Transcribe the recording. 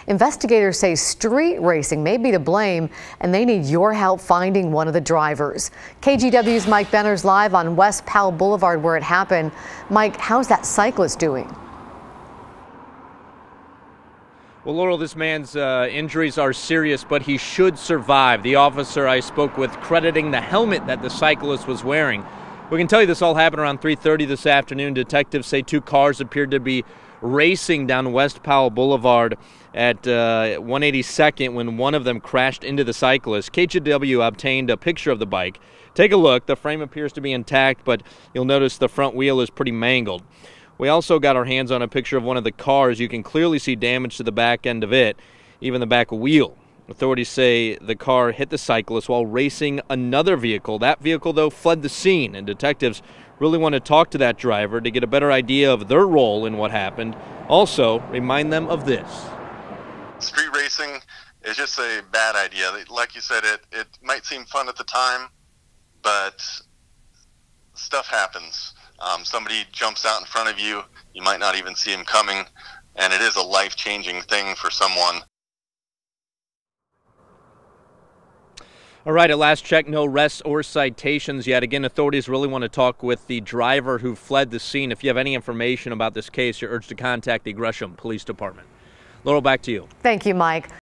Investigators say street racing may be to blame, and they need your help finding one of the drivers. KGW's Mike Benner's live on West Powell Boulevard where it happened. Mike, how's that cyclist doing? Well, Laurel, this man's injuries are serious, but he should survive. The officer I spoke with crediting the helmet that the cyclist was wearing. We can tell you this all happened around 3:30 this afternoon. Detectives say two cars appeared to be racing down West Powell Boulevard at 182nd when one of them crashed into the cyclist. KGW obtained a picture of the bike. Take a look. The frame appears to be intact, but you'll notice the front wheel is pretty mangled. We also got our hands on a picture of one of the cars. You can clearly see damage to the back end of it, even the back wheel. Authorities say the car hit the cyclist while racing another vehicle. That vehicle, though, fled the scene, and detectives really want to talk to that driver to get a better idea of their role in what happened. Also, remind them of this. Street racing is just a bad idea. Like you said, it might seem fun at the time, but stuff happens. Somebody jumps out in front of you, you might not even see him coming, and it is a life-changing thing for someone. All right, at last check, no arrests or citations yet. Again, authorities really want to talk with the driver who fled the scene. If you have any information about this case, you're urged to contact the Gresham Police Department. Laurel, back to you. Thank you, Mike.